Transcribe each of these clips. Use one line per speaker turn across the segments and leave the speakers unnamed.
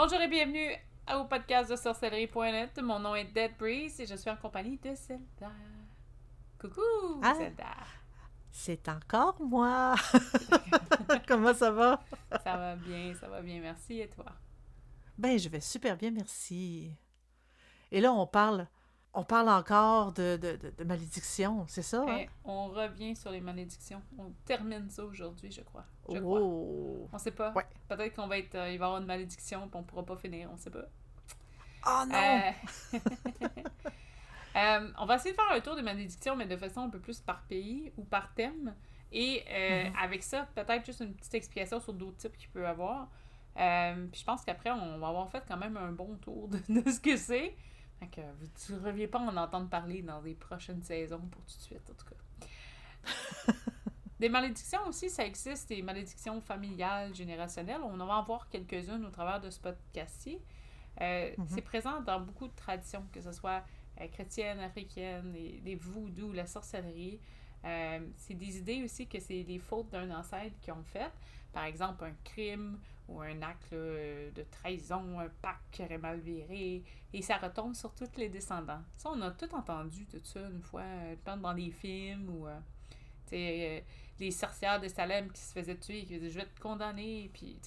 Bonjour et bienvenue au podcast de sorcellerie.net. Mon nom est Dead Breeze et je suis en compagnie de Zelda. Coucou,
Ah,
Zelda.
c'est encore moi. Comment ça va?
Ça va bien, merci. Et toi?
Ben, je vais super bien, merci. Et là, on parle encore de malédiction, c'est ça, hein?
On revient sur les malédictions. On termine ça aujourd'hui, je crois. Je crois.
Oh,
On sait pas.
ouais.
Peut-être qu'on va être, il va y avoir une malédiction et on pourra pas finir. On sait pas.
Oh non!
Euh, on va essayer de faire un tour des malédictions, mais de façon un peu plus par pays ou par thème. Et
Mhm.
avec ça, peut-être juste une petite explication sur d'autres types qu'il peut y avoir. Puis je pense qu'après, on va avoir fait quand même un bon tour de ce que c'est. Fait que vous ne reviez pas en entendre parler dans les prochaines saisons pour tout de suite, en tout cas. Des malédictions aussi, ça existe, des malédictions familiales, générationnelles. On va en voir quelques-unes au travers de ce podcast-ci. C'est
Mhm.
présent dans beaucoup de traditions, que ce soit chrétienne, africaine, les voodoos, la sorcellerie. C'est des idées aussi que c'est les fautes d'un ancêtre qui ont fait. Par exemple, un crime ou un acte là, de trahison, un pacte qui aurait mal viré. Et ça retombe sur tous les descendants. Ça, on a tout entendu tout ça une fois, dans les films ou les sorcières de Salem qui se faisaient tuer et qui disaient je vais te condamner. Puis,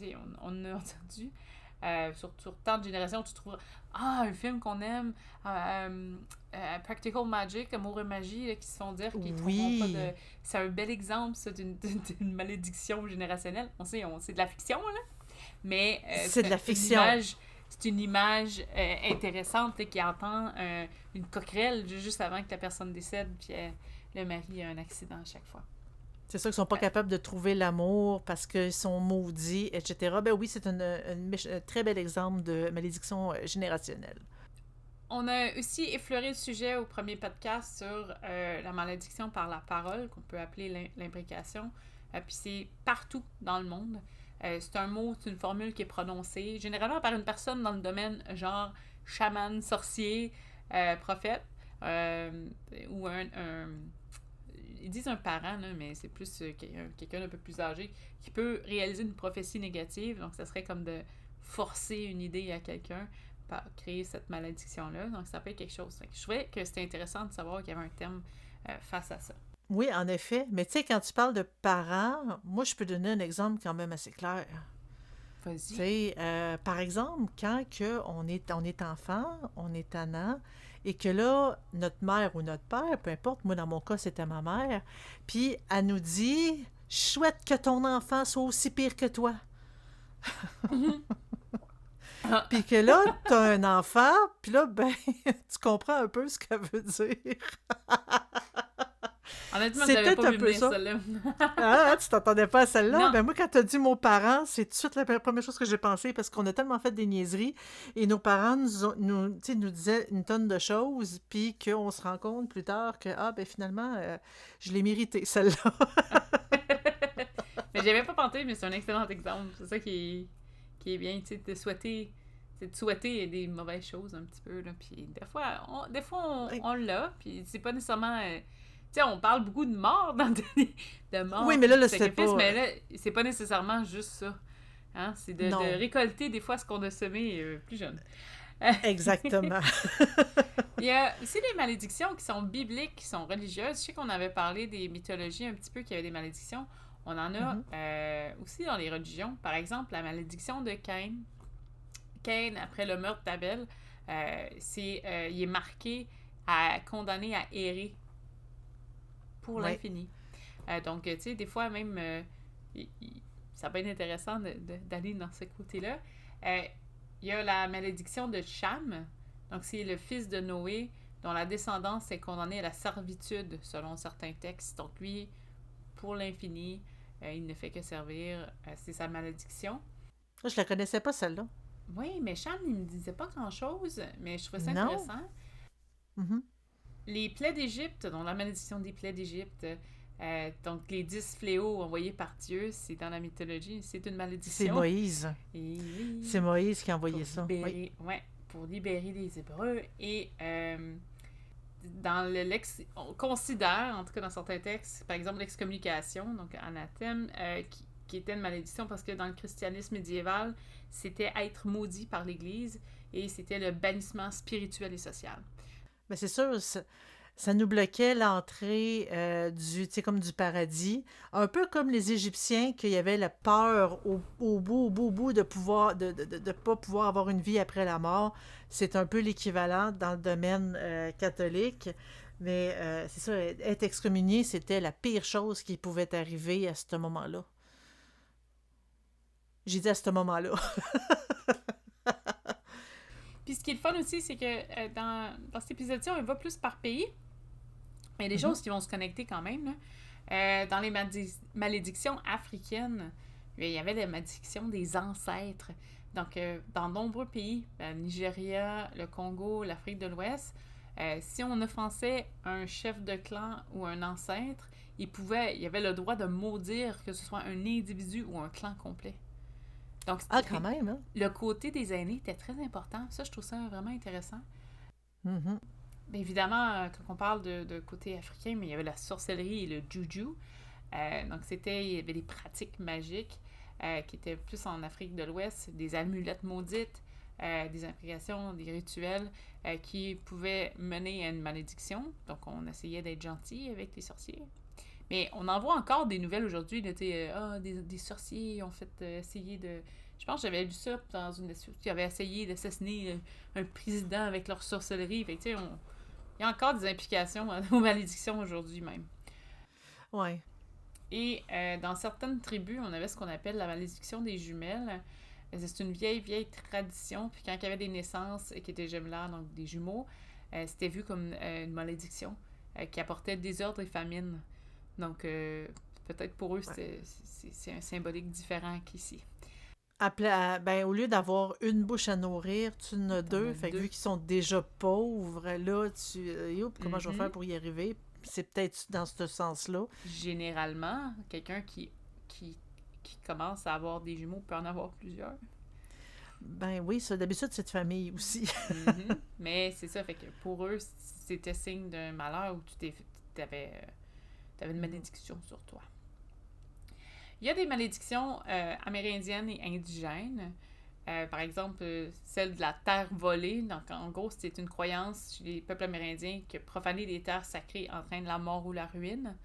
on a entendu. Sur tant de générations, tu trouves un film qu'on aime, Practical Magic, Amour et Magie, là, qui se font dire qu'ils ne trouveront pas de.
Oui,
C'est un bel exemple, ça, d'une malédiction générationnelle. C'est de la fiction, là, mais
c'est de la
c'est une
fiction.
image. C'est une image intéressante là, qui entend une coquerelle juste avant que la personne décède, puis le mari a un accident à chaque fois.
C'est sûr qu'ils sont pas
Euh,
capables de trouver l'amour parce qu'ils sont maudits, etc. Ben oui, c'est un très bel exemple de malédiction générationnelle.
On a aussi effleuré le sujet au premier podcast sur la malédiction par la parole, qu'on peut appeler l'imprécation. Puis c'est partout dans le monde. C'est un mot, c'est une formule qui est prononcée, généralement par une personne dans le domaine genre chaman, sorcier, prophète, euh, ou ils disent un parent, là, mais c'est plus quelqu'un d'un peu plus âgé, qui peut réaliser une prophétie négative. Donc, ça serait comme de forcer une idée à quelqu'un par créer cette malédiction-là. Donc, ça peut être quelque chose. Fait que je trouvais que c'était intéressant de savoir qu'il y avait un thème face à ça.
Oui, en effet. Mais tu sais, quand tu parles de parents, moi, je peux donner un exemple quand même assez clair. Tu
Vas-y.
sais, par exemple, quand que on est enfant, on est tannant, et que là, notre mère ou notre père, peu importe, moi dans mon cas, c'était ma mère, puis elle nous dit, je souhaite que ton enfant soit aussi pire que toi. Puis que là, t'as un enfant, puis là, ben, tu comprends un peu ce qu'elle veut dire.
Honnêtement, je
C'est
l'avais pas
peut-être un
vu
peu
venir,
ça.
celle-là.
Ah, tu t'attendais pas à celle-là?
Non.
Ben moi, quand t'as dit mon parent, c'est tout de suite la première chose que j'ai pensé parce qu'on a tellement fait des niaiseries et nos parents tu sais, nous disaient une tonne de choses, puis qu'on se rend compte plus tard que, ah, ben finalement, je l'ai mérité, celle-là.
Mais j'avais pas pensé, mais c'est un excellent exemple. C'est ça qui est bien, tu sais, c'est de souhaiter des mauvaises choses un petit peu, là. Puis des fois on l'a, puis c'est pas nécessairement. Tu sais, on parle beaucoup de mort de
Oui,
mort
mais
puis
là,
de
là, c'était
sacrifice,
pas...
mais là, c'est pas nécessairement juste ça. Hein? C'est de
non,
récolter des fois ce qu'on a semé plus jeune.
exactement.
Il y a aussi des malédictions qui sont bibliques, qui sont religieuses. Je sais qu'on avait parlé des mythologies un petit peu, qu'il y avait des malédictions. On en a
Mhm.
aussi dans les religions. Par exemple, la malédiction de Caïn. Caïn, après le meurtre d'Abel, il est marqué condamné à errer pour
Ouais.
l'infini. Donc, tu sais, des fois même, ça peut être intéressant d'aller dans ce côté-là. Euh, il y a la malédiction de Cham. Donc, c'est le fils de Noé dont la descendance est condamnée à la servitude selon certains textes. Donc, lui, pour l'infini, il ne fait que servir. C'est sa malédiction.
Je la connaissais pas, celle-là.
Oui, mais Cham, il me disait pas grand-chose, mais je trouvais ça
Non?
intéressant.
Mhm.
Les plaies d'Égypte, dont la malédiction des plaies d'Égypte, donc les 10 fléaux envoyés par Dieu, c'est dans la mythologie, c'est une
C'est
malédiction.
Moïse.
Et
C'est
oui,
Moïse qui a
pour
envoyé ça. Oui.
libérer, ouais, pour libérer les Hébreux. Et dans le on considère, en tout cas dans certains textes, par exemple l'excommunication, donc anathème, qui était une malédiction parce que dans le christianisme médiéval, c'était être maudit par l'Église et c'était le bannissement spirituel et social.
Mais c'est sûr, ça nous bloquait l'entrée tu sais, comme du paradis. Un peu comme les Égyptiens, qu'il y avait la peur au bout de pouvoir, de pas pouvoir avoir une vie après la mort. C'est un peu l'équivalent dans le domaine catholique. Mais c'est ça, être excommunié, c'était la pire chose qui pouvait arriver à ce moment-là. J'ai dit à ce moment-là.
Puis ce qui est le fun aussi, c'est que dans cet épisode-ci, on y va plus par pays. Il y a des choses qui vont se connecter quand même. Là. Dans les malédictions africaines, il y avait les malédictions des ancêtres. Donc, dans de nombreux pays, le Nigeria, le Congo, l'Afrique de l'Ouest, si on offensait un chef de clan ou un ancêtre, il y avait le droit de maudire que ce soit un individu ou un clan complet. Donc,
quand même, hein?
Le côté des aînés était très important. Ça, je trouve ça vraiment intéressant.
Mm-hmm.
Bien évidemment, quand on parle de côté africain, mais il y avait la sorcellerie et le juju. Donc, il y avait des pratiques magiques qui étaient plus en Afrique de l'Ouest, des amulettes maudites, des implications, des rituels qui pouvaient mener à une malédiction. Donc, on essayait d'être gentil avec les sorciers. Mais on en voit encore des nouvelles aujourd'hui, des sorciers ont fait essayer de... Je pense que j'avais lu ça dans une qui avait essayé d'assassiner un président avec leur sorcellerie. Fait que, tu sais, il y a encore des implications aux malédictions aujourd'hui même.
Ouais.
Et dans certaines tribus, on avait ce qu'on appelle la malédiction des jumelles. C'est une vieille tradition. Puis quand il y avait des naissances qui étaient jumellaires, donc des jumeaux, c'était vu comme une malédiction qui apportait désordre et famine. Donc, peut-être pour eux, c'est un symbolique différent qu'ici.
Au lieu d'avoir une bouche à nourrir, tu en as deux. Fait que vu qu'ils sont déjà pauvres, là, comment je vais faire pour y arriver? C'est peut-être dans ce sens-là.
Généralement, quelqu'un qui commence à avoir des jumeaux peut en avoir plusieurs.
Ben oui, ça, d'habitude, c'est de famille aussi.
Mais c'est ça, fait que pour eux, c'était signe d'un malheur où tu avais une malédiction sur toi. Il y a des malédictions amérindiennes et indigènes. Par exemple, celle de la terre volée. Donc, en gros, c'est une croyance chez les peuples amérindiens que profaner des terres sacrées entraîne la mort ou la ruine.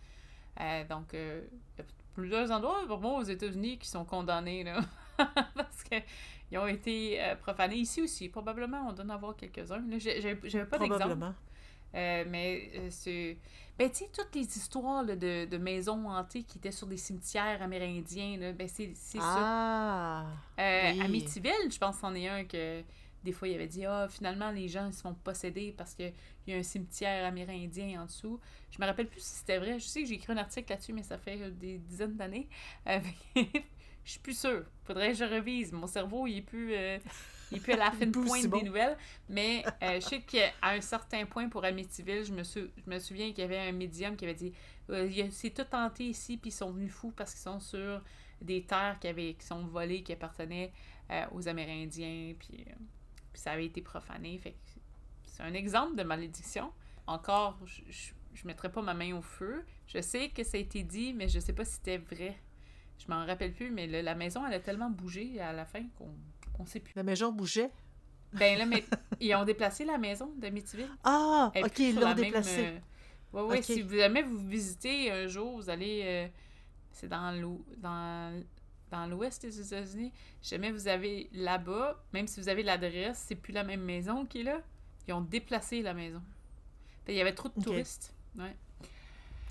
Donc, il y a plusieurs endroits, vraiment aux États-Unis, qui sont condamnés, là, parce qu'ils ont été profanés. Ici aussi, probablement, on doit en avoir quelques-uns. J'avais pas d'exemple. C'est... Ben, tu sais, toutes les histoires là, de maisons hantées qui étaient sur des cimetières amérindiens, là, ben, c'est ça.
Oui.
Amityville, je pense c'en est un que des fois, il avait dit « finalement, les gens ils se font posséder parce qu'il y a un cimetière amérindien en dessous. » Je me rappelle plus si c'était vrai. Je sais que j'ai écrit un article là-dessus, mais ça fait des dizaines d'années. Je suis plus sûre. Faudrait que je revise. Mon cerveau, il est plus à la fine pointe des nouvelles. Mais je sais qu'à un certain point pour Amityville, je me souviens qu'il y avait un médium qui avait dit c'est tout hanté ici, puis ils sont venus fous parce qu'ils sont sur des terres qui sont volées, qui appartenaient aux Amérindiens, puis ça avait été profané. Fait que c'est un exemple de malédiction. Encore, je mettrais pas ma main au feu. Je sais que ça a été dit, mais je sais pas si c'était vrai. Je m'en rappelle plus, mais la maison, elle a tellement bougé à la fin qu'on sait plus.
La maison bougeait?
Ben là, mais ils ont déplacé la maison d'Amityville.
Ah! OK, ils l'ont déplacée.
Oui, okay. Si jamais vous visitez un jour, vous allez... c'est dans l'ouest des États-Unis. Si jamais vous avez là-bas, même si vous avez l'adresse, c'est plus la même maison qui est là. Ils ont déplacé la maison. Il y avait trop de touristes. Ouais.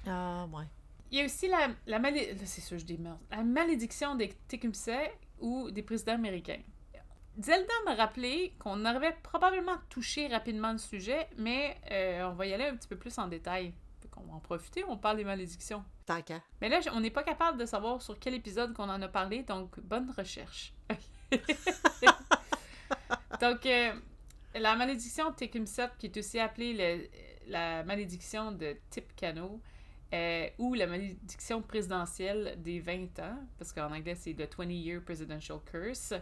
Ah, ouais.
Il y a aussi la malédiction des Tecumseh ou des présidents américains. Zelda m'a rappelé qu'on aurait probablement touché rapidement le sujet, mais on va y aller un petit peu plus en détail. On va en profiter, on parle des malédictions.
Tant qu'à.
Mais là, on n'est pas capable de savoir sur quel épisode qu'on en a parlé, donc bonne recherche. Donc, la malédiction de Tecumseh, qui est aussi appelée la malédiction de Tippecanoe, ou la malédiction présidentielle des 20 ans, parce qu'en anglais, c'est the 20-year presidential curse.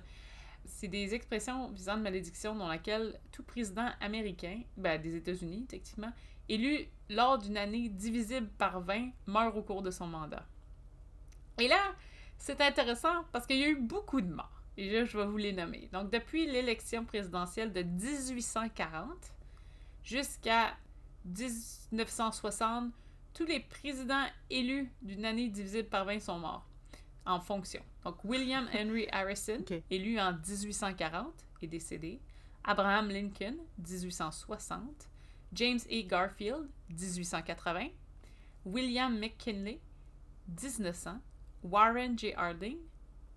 C'est des expressions visant une malédiction dans laquelle tout président américain, des États-Unis, techniquement, élu lors d'une année divisible par 20, meurt au cours de son mandat. Et là, c'est intéressant parce qu'il y a eu beaucoup de morts. Et là, je vais vous les nommer. Donc, depuis l'élection présidentielle de 1840 jusqu'à 1960, tous les présidents élus d'une année divisible par 20 sont morts en fonction. Donc, William Henry Harrison, élu en 1840, est décédé. Abraham Lincoln, 1860. James A. Garfield, 1880. William McKinley, 1900. Warren J. Harding,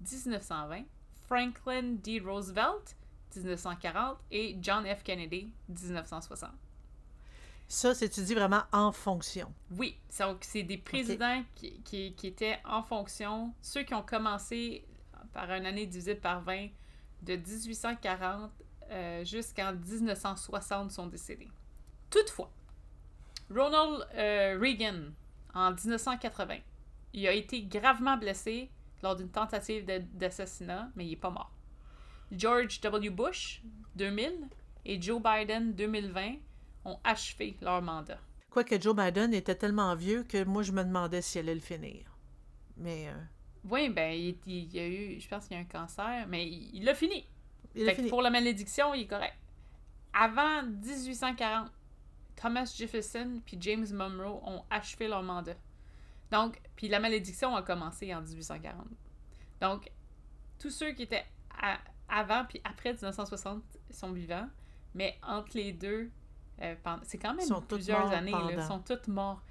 1920. Franklin D. Roosevelt, 1940. Et John F. Kennedy, 1960.
Ça, tu dis vraiment en fonction.
Oui, donc c'est des présidents qui étaient en fonction. Ceux qui ont commencé par une année divisée par 20, de 1840 jusqu'en 1960 sont décédés. Toutefois, Ronald Reagan, en 1980, il a été gravement blessé lors d'une tentative d'assassinat, mais il n'est pas mort. George W. Bush, 2000, et Joe Biden, 2020, ont achevé leur mandat.
Quoique Joe Biden était tellement vieux que moi, je me demandais s'il allait le finir. Mais...
Oui, ben, il y a eu... Je pense qu'il y a un cancer, mais il l'a fini.
Il a fini.
Pour la malédiction, il est correct. Avant 1840, Thomas Jefferson puis James Monroe ont achevé leur mandat. Donc, puis la malédiction a commencé en 1840. Donc, tous ceux qui étaient avant puis après 1960 sont vivants, mais entre les deux... c'est quand même plusieurs années. Ils sont tous morts.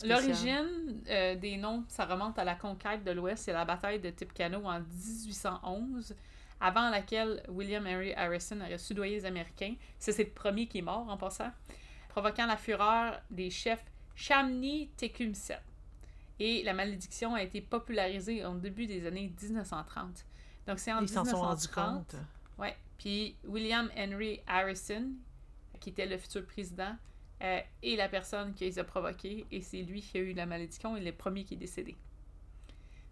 L'origine des noms, ça remonte à la conquête de l'Ouest. C'est la bataille de Tippecanoe en 1811, avant laquelle William Henry Harrison aurait soudoyé les Américains. C'est le premier qui est mort en passant, provoquant la fureur des chefs Shamni-Tecumseh. Et la malédiction a été popularisée au début des années 1930. Donc c'est en 1930. Ils s'en sont rendus compte. Oui. Puis William Henry Harrison, qui était le futur président, et la personne qui les a provoqués, et c'est lui qui a eu la malédiction, et le premier qui est décédé.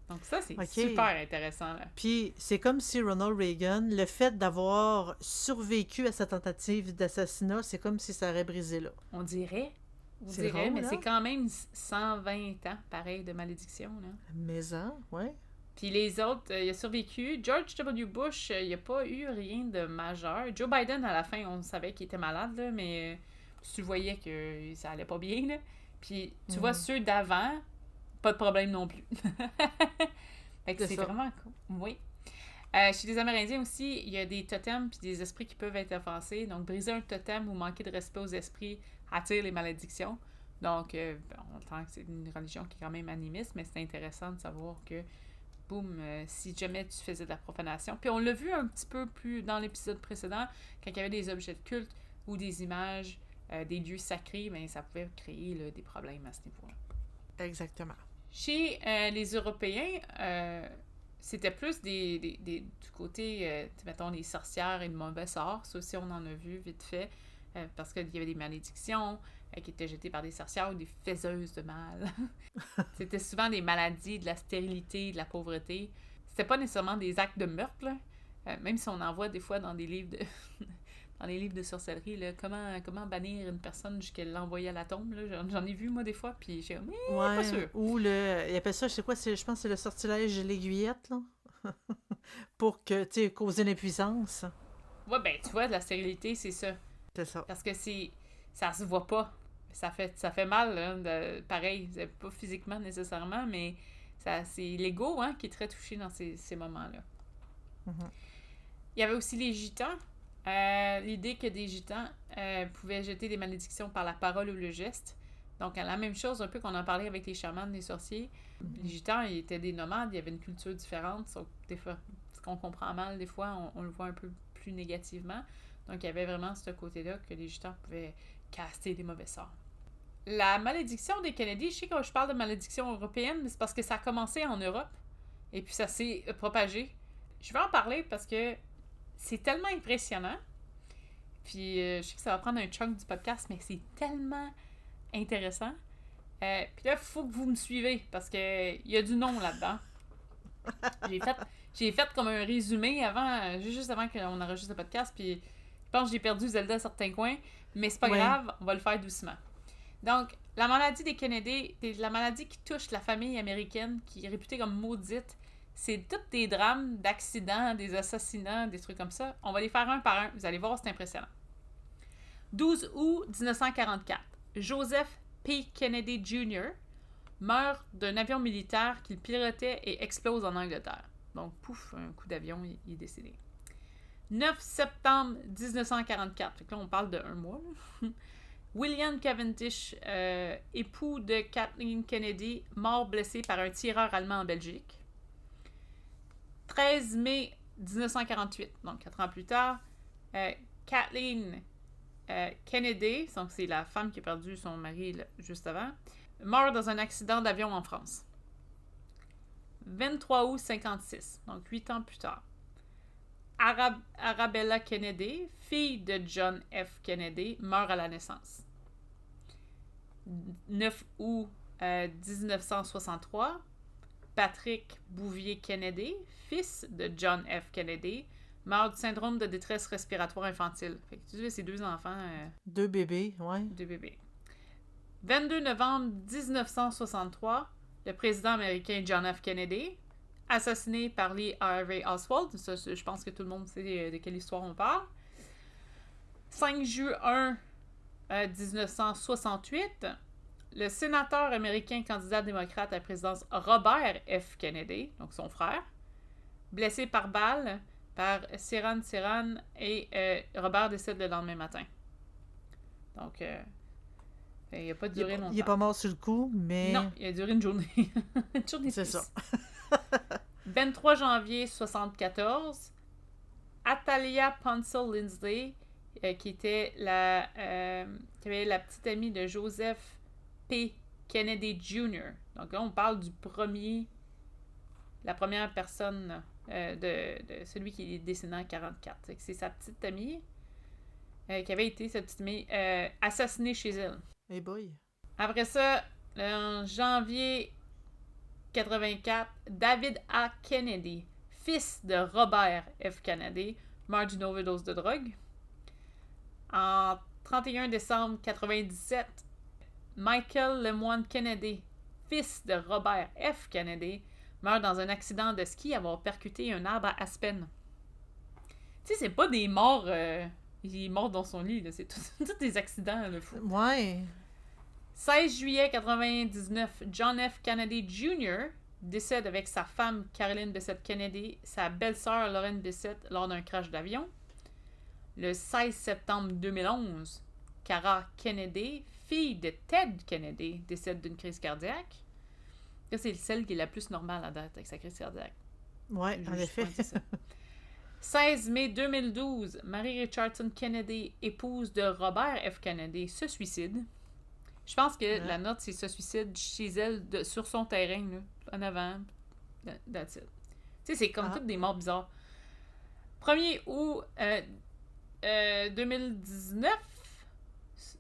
Donc ça, c'est super intéressant. Là.
Puis c'est comme si Ronald Reagan, le fait d'avoir survécu à sa tentative d'assassinat, c'est comme si ça aurait brisé là.
On dirait, mais c'est quand même 120 ans, pareil, de malédiction. Là.
Mais ouais.
Puis les autres, il a survécu. George W. Bush, il n'y a pas eu rien de majeur. Joe Biden, à la fin, on savait qu'il était malade, là, mais tu voyais que ça allait pas bien. Là. Puis tu vois, ceux d'avant, pas de problème non plus. Fait que c'est vraiment cool. Oui. Chez les Amérindiens aussi, il y a des totems puis des esprits qui peuvent être offensés. Donc, briser un totem ou manquer de respect aux esprits attire les malédictions. Donc, on entend que c'est une religion qui est quand même animiste, mais c'est intéressant de savoir que boum, si jamais tu faisais de la profanation. Puis on l'a vu un petit peu plus dans l'épisode précédent, quand il y avait des objets de culte ou des images, des lieux sacrés, bien, ça pouvait créer là, des problèmes à ce niveau-là.
Exactement.
Chez les Européens, c'était plus du côté, mettons, les sorcières et le mauvais sort. Ça aussi, on en a vu vite fait, parce qu'il y avait des malédictions qui étaient jetées par des sorcières ou des faiseuses de mal. C'était souvent des maladies, de la stérilité, de la pauvreté. C'était pas nécessairement des actes de meurtre, là. Même si on en voit des fois dans des livres de dans les livres de sorcellerie, là, comment bannir une personne jusqu'à l'envoyer à la tombe. Là. J'en ai vu, moi, des fois, puis j'ai pas sûr.
Ou il appelle ça, je sais quoi, je pense que c'est le sortilège de l'aiguillette, là. Pour que, tu sais, causer l'impuissance.
Ouais, ben, tu vois, de la stérilité, c'est ça.
C'est ça.
Parce que ça se voit pas. Ça fait mal, là, pareil, pas physiquement nécessairement, mais c'est l'ego qui est très touché dans ces moments-là. Mm-hmm. Il y avait aussi les gitans. L'idée que des gitans pouvaient jeter des malédictions par la parole ou le geste. Donc, la même chose un peu qu'on en parlait avec les chamans, les sorciers. Mm-hmm. Les gitans, ils étaient des nomades, il y avait une culture différente. Donc, des fois, ce qu'on comprend mal, des fois, on le voit un peu plus négativement. Donc, il y avait vraiment ce côté-là que les gitans pouvaient caster des mauvais sorts. La malédiction des Kennedy, je sais que je parle de malédiction européenne, mais c'est parce que ça a commencé en Europe et puis ça s'est propagé. Je vais en parler parce que c'est tellement impressionnant. Puis je sais que ça va prendre un chunk du podcast, mais c'est tellement intéressant. Puis là, il faut que vous me suivez parce qu'il y a du nom là-dedans. J'ai fait comme un résumé juste avant qu'on enregistre le podcast, puis je pense que j'ai perdu Zelda à certains coins, mais c'est pas grave, on va le faire doucement. Donc, la maladie des Kennedy, c'est la maladie qui touche la famille américaine, qui est réputée comme maudite. c'est tous des drames d'accidents, des assassinats, des trucs comme ça. On va les faire un par un. Vous allez voir, c'est impressionnant. 12 août 1944. Joseph P. Kennedy Jr. meurt d'un avion militaire qu'il pilotait et explose en Angleterre. Donc, pouf, un coup d'avion, il est décédé. 9 septembre 1944. Fait que là, on parle de un mois. William Cavendish, époux de Kathleen Kennedy, mort blessé par un tireur allemand en Belgique. 13 mai 1948, donc 4 ans plus tard, Kathleen Kennedy, donc c'est la femme qui a perdu son mari juste avant, meurt dans un accident d'avion en France. 23 août 56, donc 8 ans plus tard. Arabella Kennedy, fille de John F. Kennedy, meurt à la naissance. 9 août 1963, Patrick Bouvier Kennedy, fils de John F. Kennedy, meurt du syndrome de détresse respiratoire infantile. Fait que tu vois, c'est 2 enfants.
2 bébés, ouais.
2 bébés. 22 novembre 1963, le président américain John F. Kennedy, assassiné par Lee Harvey Oswald. Ça, je pense que tout le monde sait de quelle histoire on parle. 5 juin 1968, le sénateur américain candidat démocrate à la présidence Robert F. Kennedy, donc son frère, blessé par balle par Sirhan Sirhan et Robert décède le lendemain matin. Donc, il n'a pas duré longtemps.
Il n'est pas mort sur le coup, mais...
Non, il a duré une journée. Une journée
c'est ça.
23 janvier 1974, Atalia Ponsell Lindsay, qui avait la petite amie de Joseph P. Kennedy Jr. Donc là, on parle la première personne de celui qui est décédé en 1944. C'est sa petite amie qui avait été, cette petite amie, assassinée chez elle.
Hey boy.
Après ça, en janvier 1984, David A. Kennedy, fils de Robert F. Kennedy, meurt d'une overdose de drogue. En 31 décembre 1997, Michael Lemoine Kennedy, fils de Robert F. Kennedy, meurt dans un accident de ski avoir percuté un arbre à Aspen. Tu sais, c'est pas des morts... il est mort dans son lit, là. C'est tous des accidents, le fou.
Ouais.
16 juillet 1999, John F. Kennedy Jr. décède avec sa femme Caroline Bessette Kennedy, sa belle-sœur Lauren Bessette lors d'un crash d'avion. Le 16 septembre 2011, Cara Kennedy, fille de Ted Kennedy, décède d'une crise cardiaque. Ça, c'est celle qui est la plus normale à date avec sa crise cardiaque.
Ouais, en effet.
16 mai 2012, Mary Richardson Kennedy, épouse de Robert F. Kennedy, se suicide. Je pense que la note, c'est se suicide chez elle, sur son terrain, là, en avant. That's it. Tu sais, c'est comme toutes des morts bizarres. 1er août 2019,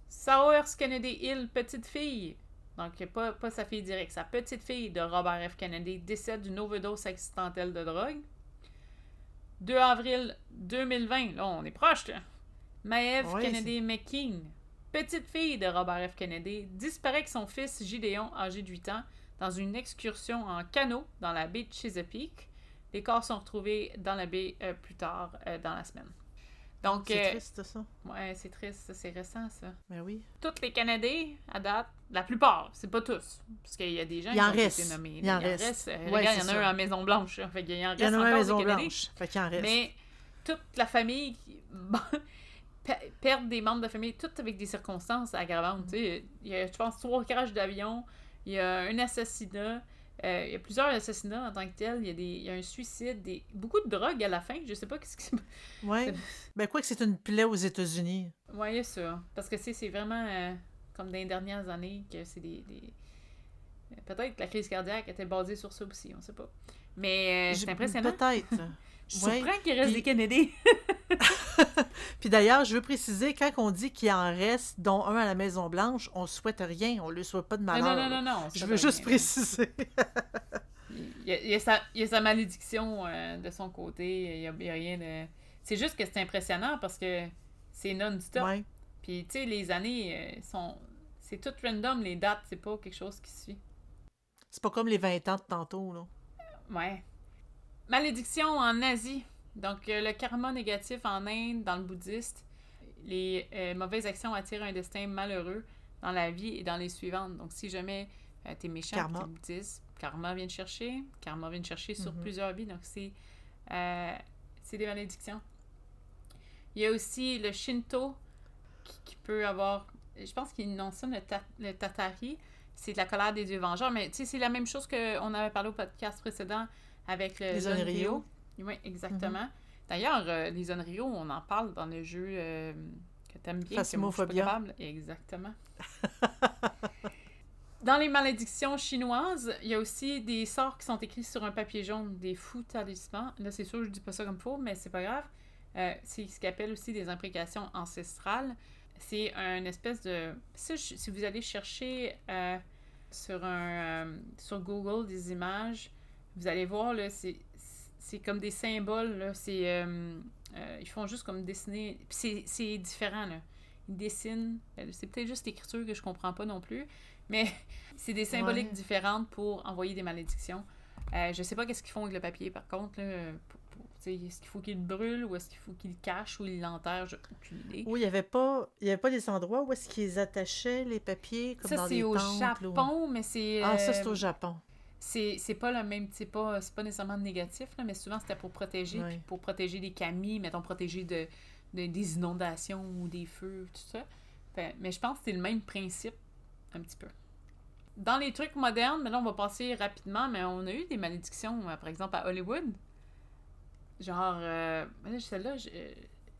Saoirse Kennedy Hill, petite fille, donc pas sa fille directe, sa petite fille de Robert F. Kennedy, décède d'une overdose accidentelle de drogue. 2 avril 2020, là, on est proche, là. Maeve Kennedy McKean, petite fille de Robert F. Kennedy, disparaît avec son fils Gideon, âgé de 8 ans, dans une excursion en canot dans la baie de Chesapeake. Les corps sont retrouvés dans la baie plus tard dans la semaine. Donc,
c'est triste, ça.
Ouais, c'est triste, c'est récent, ça.
Ben oui.
Tous les Canadiens, à date, la plupart, c'est pas tous, parce qu'il y a des gens qui ont été nommés.
Il en reste.
Regarde, il y en a un à Maison-Blanche, fait qu'il y en reste encore des
Maison-Blanche, fait qu'il en reste.
Mais toute la famille perd des membres de famille, toutes avec des circonstances aggravantes. Il y a, je pense, 3 crashs d'avion, il y a un assassinat, il y a plusieurs assassinats en tant que tel, il y a un suicide, beaucoup de drogue à la fin, je sais pas qu'est-ce que...
Ouais, ben quoi que c'est une plaie aux États-Unis.
Ouais, il y a ça, parce que c'est vraiment comme dans les dernières années que c'est des... Peut-être que la crise cardiaque était basée sur ça aussi, on sait pas. Mais c'est impressionnant.
Peut-être.
Je suis surpris qu'il reste des Kennedy.
Puis d'ailleurs, je veux préciser, quand on dit qu'il en reste, dont un à la Maison-Blanche, on souhaite rien, on ne lui souhaite pas de malheur.
Non.
Je veux juste préciser.
Il y a sa malédiction de son côté, il y a rien de... C'est juste que c'est impressionnant parce que c'est non-stop.
Ouais.
Puis, tu sais, les années sont... C'est tout random, les dates, c'est pas quelque chose qui suit.
C'est pas comme les 20 ans de tantôt, là.
Ouais. Malédiction en Asie. Donc, le karma négatif en Inde, dans le bouddhiste, les mauvaises actions attirent un destin malheureux dans la vie et dans les suivantes. Donc, si jamais t'es méchant,
Karma.
t'es bouddhiste, karma vient te chercher. Karma vient te chercher sur plusieurs vies. Donc, c'est des malédictions. Il y a aussi le Shinto qui peut avoir... Je pense qu'il mentionne le Tatari. C'est de la colère des dieux vengeurs. Mais tu sais, c'est la même chose qu'on avait parlé au podcast précédent avec le
Les Onryo.
Oui, exactement. D'ailleurs, les Onryo, on en parle dans le jeu que t'aimes bien.
Phasmophobia.
Exactement. Dans les malédictions chinoises, il y a aussi des sorts qui sont écrits sur un papier jaune, des fous talismans. Là, c'est sûr, je dis pas ça comme faux, mais c'est pas grave. C'est ce qu'on appelle aussi des imprécations ancestrales. C'est une espèce de... Si vous allez chercher sur Google des images, vous allez voir, là, c'est comme des symboles, là. Ils font juste comme dessiner... Puis c'est différent, là. Ils dessinent... C'est peut-être juste l'écriture que je comprends pas non plus, mais c'est des symboliques différentes pour envoyer des malédictions. Je sais pas qu'est-ce qu'ils font avec le papier, par contre, là, est-ce qu'il faut qu'ils le brûlent ou est-ce qu'il faut qu'ils le cachent ou ils l'enterrent? J'ai aucune idée.
Oui, il y avait pas des endroits où est-ce qu'ils attachaient les papiers, comme
ça,
dans
c'est
des
au
temples.
Japon, mais c'est...
Ah, ça, c'est au Japon.
C'est pas le même... C'est pas nécessairement négatif, là, mais souvent, c'était pour protéger.
Oui.
Puis pour protéger les kami, mettons, protéger des inondations ou des feux, tout ça. Mais je pense que c'est le même principe, un petit peu. Dans les trucs modernes, mais là, on va passer rapidement, mais on a eu des malédictions, par exemple, à Hollywood. Genre, celle-là, je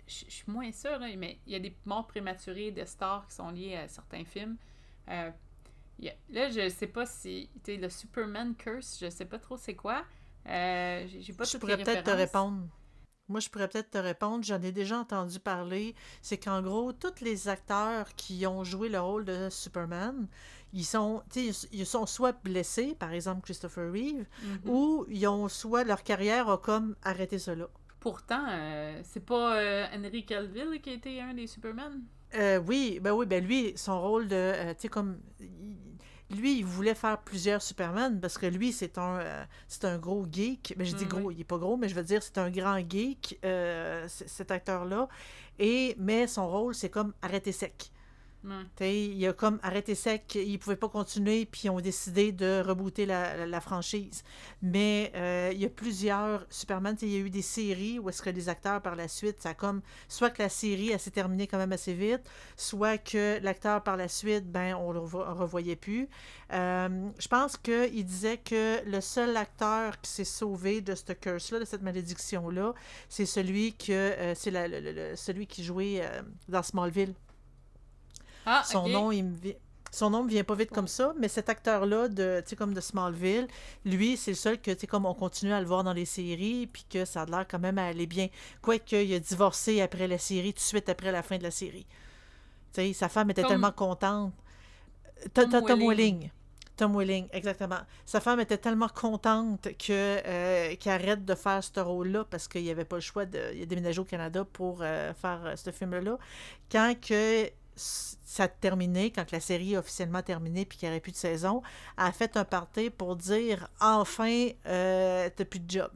suis moins sûre, là, mais il y a des morts prématurées de stars qui sont liées à certains films. Là, je sais pas si... le Superman Curse, je sais pas trop c'est quoi. J'ai pas toutes les références.
Je pourrais peut-être te répondre. Moi, je pourrais peut-être te répondre. J'en ai déjà entendu parler. C'est qu'en gros, tous les acteurs qui ont joué le rôle de Superman, ils sont soit blessés, par exemple Christopher Reeve, ou ils ont soit leur carrière a comme arrêté cela.
Pourtant, c'est pas Henry Cavill qui a été un des Superman?
Oui, lui, son rôle de... lui, il voulait faire plusieurs Superman parce que lui, c'est un gros geek. Ben, je dis gros, il est pas gros, mais je veux dire, c'est un grand geek, cet acteur-là. Mais son rôle, c'est comme arrêté sec. Il a comme arrêté sec, il pouvait pas continuer, puis ils ont décidé de rebooter la franchise. Mais il y a plusieurs Superman, il y a eu des séries où est-ce que les acteurs par la suite, ça a comme, soit que la série elle s'est terminée quand même assez vite, soit que l'acteur par la suite, ben on le revoyait plus. Je pense qu'il disait que le seul acteur qui s'est sauvé de ce curse-là, de cette malédiction-là, c'est celui celui qui jouait dans Smallville. Son nom me vient pas vite comme ça, mais cet acteur-là comme de Smallville, lui, c'est le seul que comme on continue à le voir dans les séries, puis que ça a l'air quand même à aller bien. Quoique il a divorcé après la série, tout de suite après la fin de la série. Sa femme était tellement contente. Tom Welling. Tom Welling, exactement. Sa femme était tellement contente qu'elle arrête de faire ce rôle-là parce qu'il n'y avait pas le choix il a déménagé au Canada pour faire ce film-là. Quand que ça a terminé, quand la série a officiellement terminé puis qu'il n'y aurait plus de saison, elle a fait un party pour dire « Enfin, t'as plus de job ».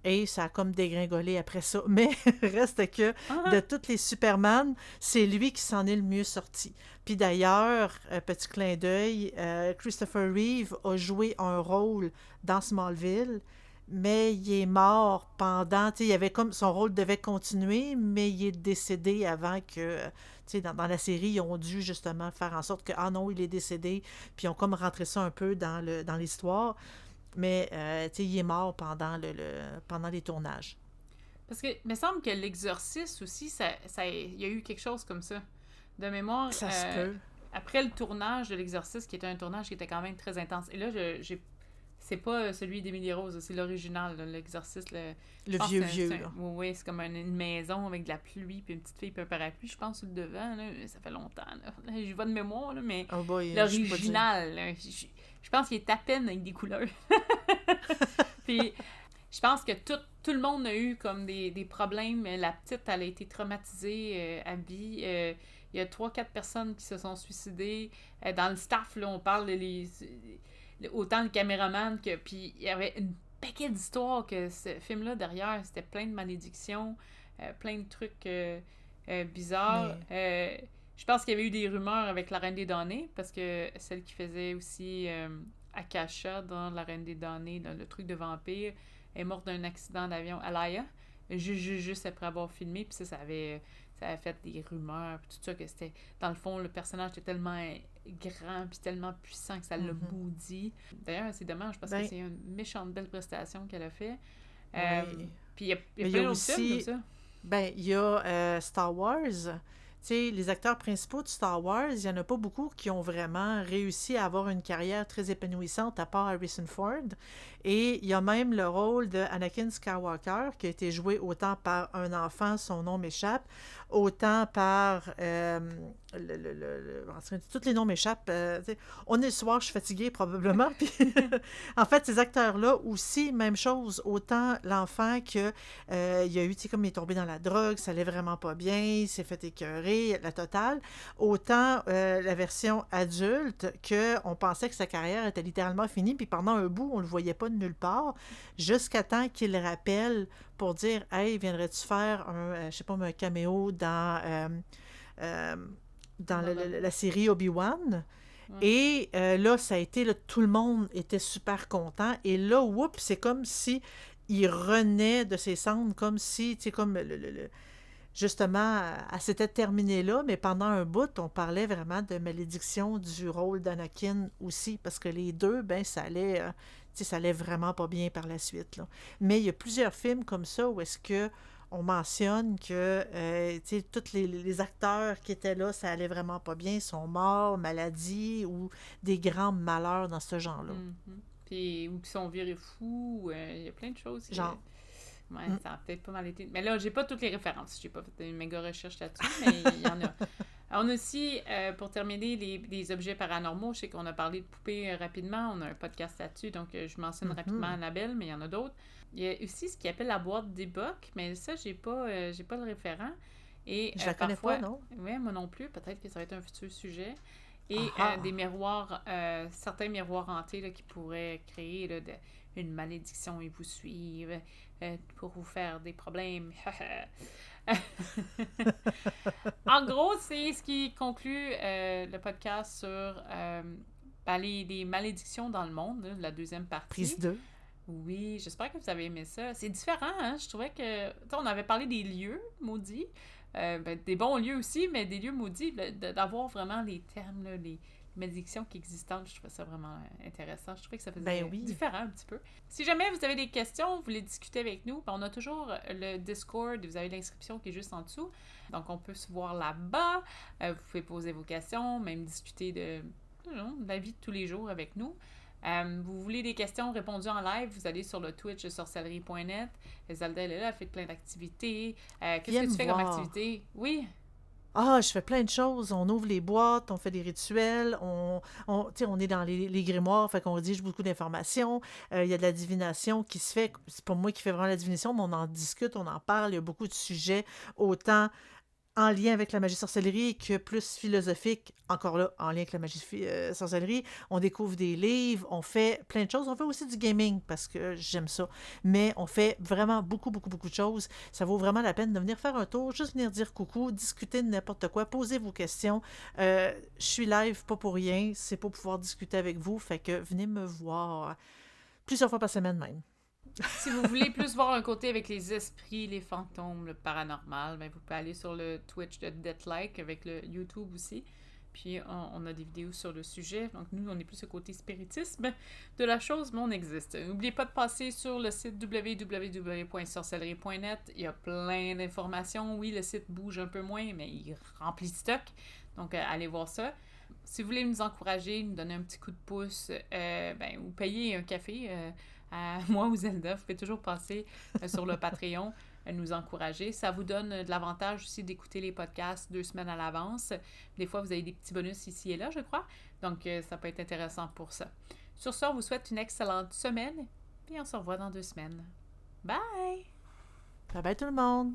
Et ça a comme dégringolé après ça. Mais reste que de tous les Superman, c'est lui qui s'en est le mieux sorti. Puis d'ailleurs, petit clin d'œil, Christopher Reeve a joué un rôle dans Smallville, mais il est mort pendant... Il y avait comme son rôle devait continuer, mais il est décédé avant que... Dans la série, ils ont dû justement faire en sorte que, ah non, il est décédé, puis ils ont comme rentré ça un peu dans l'histoire. Mais, il est mort pendant les tournages.
Parce que, il me semble que l'Exorciste aussi, il y a eu quelque chose comme ça. De mémoire,
ça se peut.
Après le tournage de l'Exorciste, qui était un tournage qui était quand même très intense. Et là, c'est pas celui d'Emily Rose, c'est l'original, l'Exorciste.
Le vieux.
Oui, c'est comme une maison avec de la pluie, puis une petite fille, puis un parapluie, je pense, sur le devant. Là, ça fait longtemps. Là. Je vois de mémoire, là, mais l'original, là, je pense qu'il est à peine avec des couleurs. Puis, je pense que tout le monde a eu comme des problèmes. La petite, elle a été traumatisée à vie. Il y a 3-4 personnes qui se sont suicidées. Dans le staff, là, on parle autant le caméraman que... Puis, il y avait une paquet d'histoires que ce film-là, derrière, c'était plein de malédictions, plein de trucs bizarres. Je pense qu'il y avait eu des rumeurs avec La Reine des Damnés, parce que celle qui faisait aussi Akasha dans La Reine des Damnés, dans le truc de vampire, est morte d'un accident d'avion, Alaya, juste après avoir filmé, puis ça avait fait des rumeurs, puis tout ça, que c'était, dans le fond, le personnage était tellement grand, puis tellement puissant que ça l'a maudit. D'ailleurs, c'est dommage, parce que c'est une méchante belle prestation qu'elle a fait. Puis il y a plein d'autres films comme ça.
Il y a Star Wars. Tu sais, les acteurs principaux de Star Wars, il n'y en a pas beaucoup qui ont vraiment réussi à avoir une carrière très épanouissante, à part Harrison Ford. Et il y a même le rôle de Anakin Skywalker, qui a été joué autant par un enfant, son nom m'échappe, autant par... tous les noms m'échappent. On est le soir, je suis fatiguée probablement. Puis, en fait, ces acteurs-là aussi, même chose. Autant l'enfant que il y a eu, tu sais, comme il est tombé dans la drogue, ça allait vraiment pas bien, il s'est fait écœurer, la totale. Autant la version adulte, qu'on pensait que sa carrière était littéralement finie, puis pendant un bout, on le voyait pas de nulle part, jusqu'à temps qu'il rappelle pour dire « Hey, viendrais-tu faire un, je sais pas, un caméo dans la série Obi-Wan? » Et là, ça a été, là, tout le monde était super content. Et là, oups, c'est comme si il renaît de ses cendres, comme si, tu sais, comme justement, elle s'était terminée là, mais pendant un bout, on parlait vraiment de malédiction du rôle d'Anakin aussi, parce que les deux, ça allait, tu sais, ça allait vraiment pas bien par la suite, là. Mais il y a plusieurs films comme ça où est-ce que on mentionne que tu sais, tous les acteurs qui étaient là, ça allait vraiment pas bien, sont morts, maladie ou des grands malheurs dans ce genre-là.
Puis, ou qui sont virés fous, il y a plein de choses.
Genre.
Ouais, ça a peut-être pas mal été. Mais là, j'ai pas toutes les références. J'ai pas fait une méga recherche là-dessus, mais il y en a. On a aussi, pour terminer, des objets paranormaux. Je sais qu'on a parlé de poupées rapidement. On a un podcast là-dessus, donc je mentionne rapidement Annabelle, mais il y en a d'autres. Il y a aussi ce qu'ils appelle la boîte d'Ebook, mais ça, j'ai pas le référent. Et,
je la connais pas, non?
Oui, moi non plus. Peut-être que ça va être un futur sujet. Et des miroirs, certains miroirs hantés là, qui pourraient créer là, une malédiction et vous suivre pour vous faire des problèmes. En gros, c'est ce qui conclut le podcast sur les malédictions dans le monde, là, la deuxième partie.
Prise 2.
Oui, j'espère que vous avez aimé ça. C'est différent, hein? Je trouvais que... on avait parlé des lieux maudits, des bons lieux aussi, mais des lieux maudits, d'avoir vraiment les termes, là, les malédictions qui existent, je trouvais ça vraiment intéressant. Je trouvais que ça faisait différent un petit peu. Si jamais vous avez des questions, vous voulez discuter avec nous, on a toujours le Discord, vous avez l'inscription qui est juste en dessous. Donc, on peut se voir là-bas. Vous pouvez poser vos questions, même discuter de la vie de tous les jours avec nous. Vous voulez des questions répondues en live, vous allez sur le Twitch de sorcellerie.net. Zelda, elle est là, elle fait plein d'activités. Qu'est-ce que tu fais comme activité? Oui?
Je fais plein de choses. On ouvre les boîtes, on fait des rituels, on est dans les grimoires, fait qu'on rédige beaucoup d'informations. Il y a de la divination qui se fait. C'est pas moi qui fais vraiment la divination, mais on en discute, on en parle. Il y a beaucoup de sujets, autant en lien avec la magie sorcellerie que plus philosophique, encore là, en lien avec la magie sorcellerie. On découvre des livres, on fait plein de choses. On fait aussi du gaming, parce que j'aime ça. Mais on fait vraiment beaucoup, beaucoup, beaucoup de choses. Ça vaut vraiment la peine de venir faire un tour, juste venir dire coucou, discuter de n'importe quoi, poser vos questions. Je suis live, pas pour rien. C'est pour pouvoir discuter avec vous. Fait que venez me voir plusieurs fois par semaine même.
Si vous voulez plus voir un côté avec les esprits, les fantômes, le paranormal, vous pouvez aller sur le Twitch de Deathlike, avec le YouTube aussi. Puis on a des vidéos sur le sujet. Donc nous, on est plus au côté spiritisme de la chose, mais on existe. N'oubliez pas de passer sur le site www.sorcellerie.net. Il y a plein d'informations. Oui, le site bouge un peu moins, mais il remplit de stock. Donc allez voir ça. Si vous voulez nous encourager, nous donner un petit coup de pouce, ou payer un café à moi ou Zelda, vous pouvez toujours passer sur le Patreon, nous encourager. Ça vous donne de l'avantage aussi d'écouter les podcasts 2 semaines à l'avance. Des fois, vous avez des petits bonus ici et là, je crois. Donc, ça peut être intéressant pour ça. Sur ça, on vous souhaite une excellente semaine et on se revoit dans 2 semaines. Bye!
Bye bye tout le monde!